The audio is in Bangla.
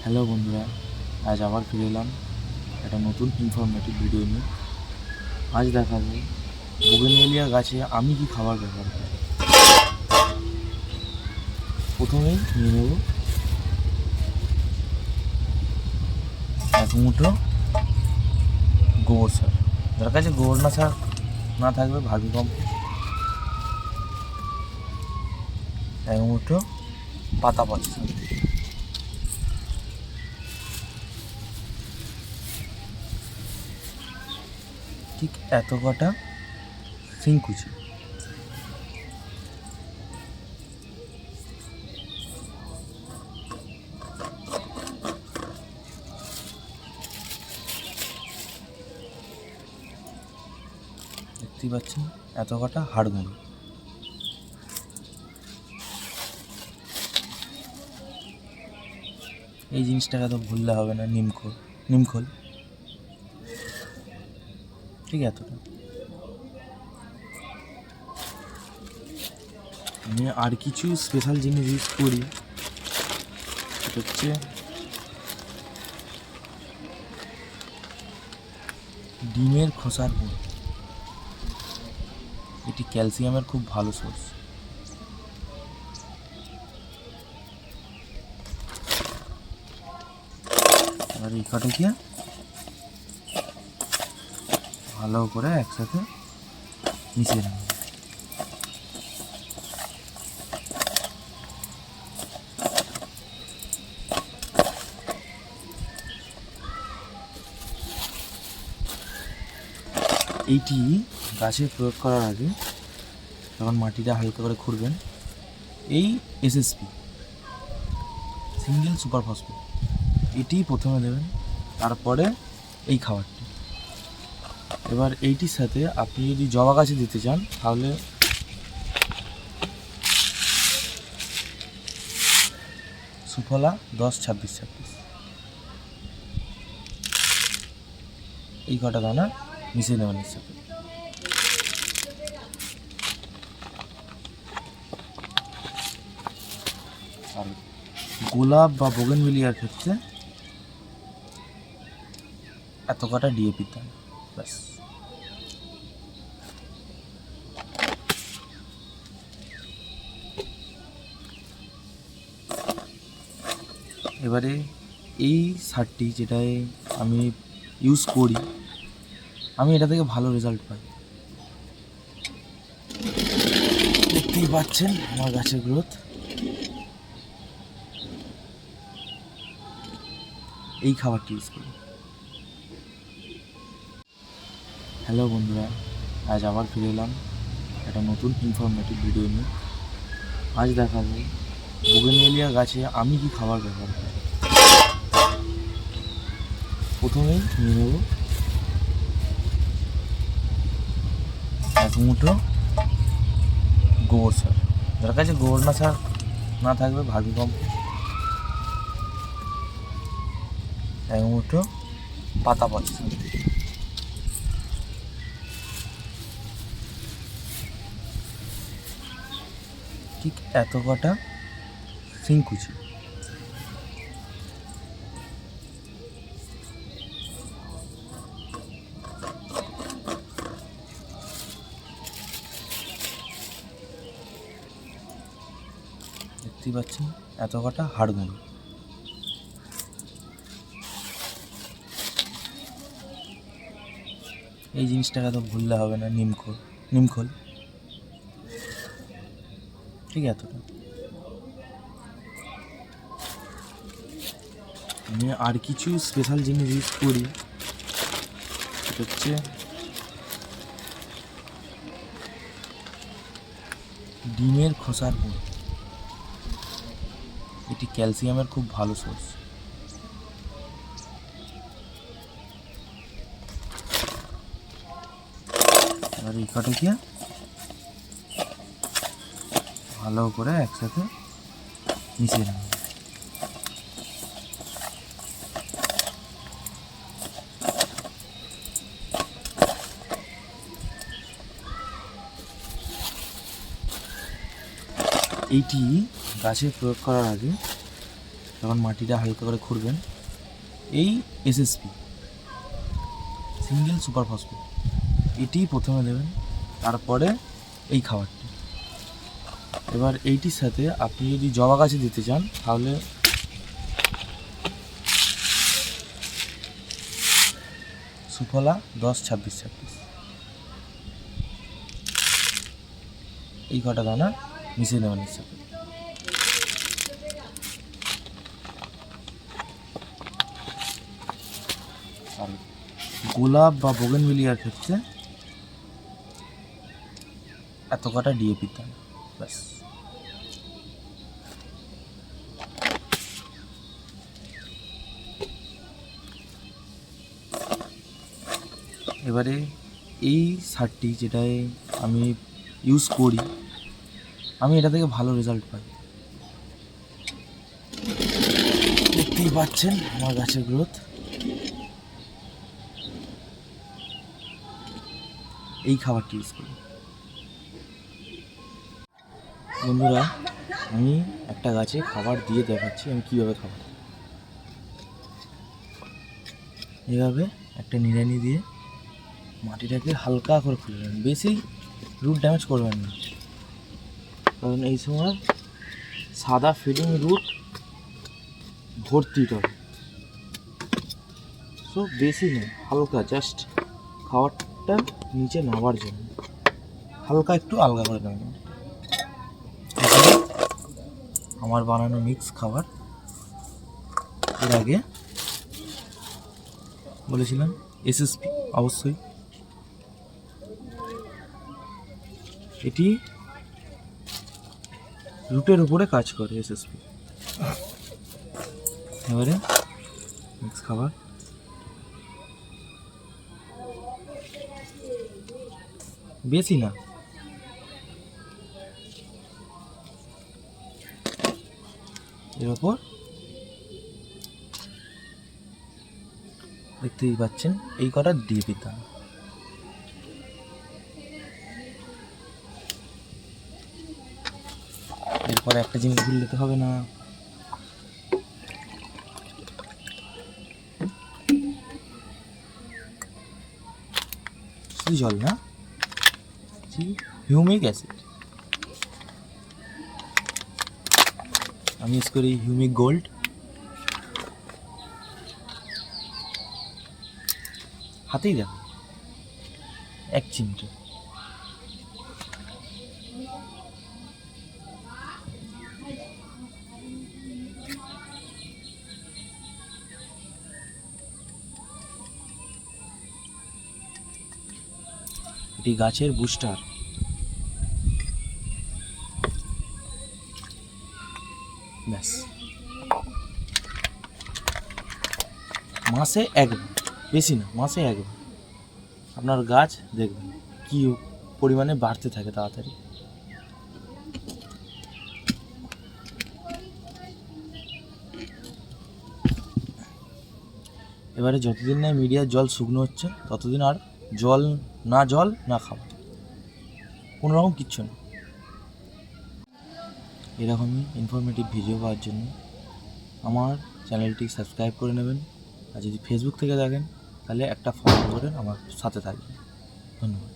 হ্যালো বন্ধুরা, আজ আবার ফিরে এলাম একটা নতুন ইনফরমেটিভ ভিডিও নিয়ে। আজ দেখাবো বোগেনভেলিয়া গাছে আমি কি খাবার ব্যবহার করি। প্রথমেই নিয়ে নেব এক মুঠো গোবর সার। যার কাছে গোবর সার না থাকবে ভার্মি কম্পোস্ট, এক মুঠো পাতা পচা সার, ঠিক এত কটা শিংকুচি। দেখতেই পাচ্ছেন এত কটা হাড় গুঁড়ো। এই জিনিসটাকে তো ভুললে হবে না, নিমখোল ঠিক এতটা। আমি আর কিছু স্পেশাল জিনিস ইউজ করি, সেটা হচ্ছে ডিমের খোসার গুঁড়ো। এটি ক্যালসিয়ামের খুব ভালো সোর্স। এবার এই কটাকে ভালো করে একসাথে মিশিয়ে নেব। এইটি গাছে প্রয়োগ করার আগে যখন মাটিটা হালকা করে খুঁড়বেন, এই এসএসপি সিঙ্গেল সুপার ফসফেট এটি প্রথমে দেবেন, তারপরে এই খাবারটি। এবার এইটির সাথে আপনি যদি জবা গাছে দিতে চান তাহলে সুফলা 10-26-26 এই কটা দানা মিশিয়ে দেবেন এর সাথে। আর গোলাপ বা বোগেনভেলিয়ার ক্ষেত্রে এত কটা ডিএপি দাম ব্যাস। এবারে এই সারটি যেটায় আমি ইউজ করি, আমি এটা থেকে ভালো রেজাল্ট পাই। দেখতেই পাচ্ছেন আমার গাছের গ্রোথ। এই খাবারটি ইউজ করি। হ্যালো বন্ধুরা, আজ আবার ফিরে এলাম একটা নতুন ইনফরমেটিভ ভিডিও নিয়ে। আজ দেখাবো বোগেনভেলিয়া গাছে আমি কি খাবার ব্যবহার করি। প্রথমেই নিয়ে নেব এক মুঠো গোবর সার। যার কাছে গোবর সার না থাকবে ভার্মি কম্পোস্ট, এক মুঠো পাতা পচা সার, ঠিক এত কটা শিংকুচি। দেখতেই পাচ্ছেন এত কটা হাড় গুঁড়ো। এই জিনিসটাকে তো ভুললে হবে না, নিমখোল ঠিক এতটা। আমি আর কিছু স্পেশাল জিনিস ইউজ করি, সেটা হচ্ছে ডিমের খোসার গুঁড়ো। এটি ক্যালসিয়ামের খুব ভালো সোর্স। এবার এই কটাকে ভালো করে একসাথে মিশিয়ে নেব। এইটি গাছে প্রয়োগ করার আগে যখন মাটিটা হালকা করে খুঁড়বেন, এই এসএসপি সিঙ্গেল সুপার ফসফেট এটি প্রথমে দেবেন, তারপরে এই খাবারটি। এবার এইটির সাথে আপনি যদি জবা গাছে দিতে চান তাহলে সুফলা 10-26-26 এই কটা দানা মিশিয়ে নেবেন এর সাথে। আর গোলাপ বা বোগেনভিলিয়ার ক্ষেত্রে এত কটা ডিএপি দানা, ব্যাস। এবারে এই সারটি যেটায় আমি ইউজ করি, আমি এটা থেকে ভালো রেজাল্ট পাই। দেখতেই পাচ্ছেন আমার গাছের গ্রোথ। এই খাবারটি ইউজ করি। বন্ধুরা, আমি একটা গাছে খাবার দিয়ে দেখাচ্ছি আমি কীভাবে খাবার। এভাবে একটা নিড়ানি দিয়ে মাটিটাকে হালকা করে খুলে নেবেন, বেশি রুট ড্যামেজ করবেন না, কারণ এই সময় সাদা ফিডিং রুট ভর্তি হবে। সো বেশি না, হালকা জাস্ট খাবারটা নিচে নামার জন্য হালকা একটু আলগা করে নেবেন। আমার বানানো মিক্স খাবার। এর আগে বলেছিলাম এসএসপি, অবশ্যই এটি রুটের উপরে কাজ করে এসএসপি। এবারে মিক্স খাবার বেশি না, এর ওপর দেখতেই পাচ্ছেন এই কটা ডিএপি দানা। এরপরে একটা জিনিস ভুললে তো হবে না, শুধু জল না, হিউমিক অ্যাসিড। আমি ইউজ করি হিউমিক গোল্ড। হাতেই দেখো 1 চিমটে। এটি গাছের বুস্টার। ব্যাস, মাসে একবার, বেশি না, মাসে একবার আপনার গাছ দেখবেন কি পরিমাণে বাড়তে থাকে তাড়াতাড়ি। এবারে যতদিন না মিডিয়ার জল শুকনো হচ্ছে ততদিন আর জল না খাওয়া, কোনো রকম কিচ্ছু না। এরকমই ইনফরমেটিভ ভিডিও পাওয়ার জন্য আমার চ্যানেলটি সাবস্ক্রাইব করে নেবেন, আর যদি ফেসবুক থেকে দেখেন তাহলে একটা ফলো করে আমার সাথে থাকবেন। ধন্যবাদ।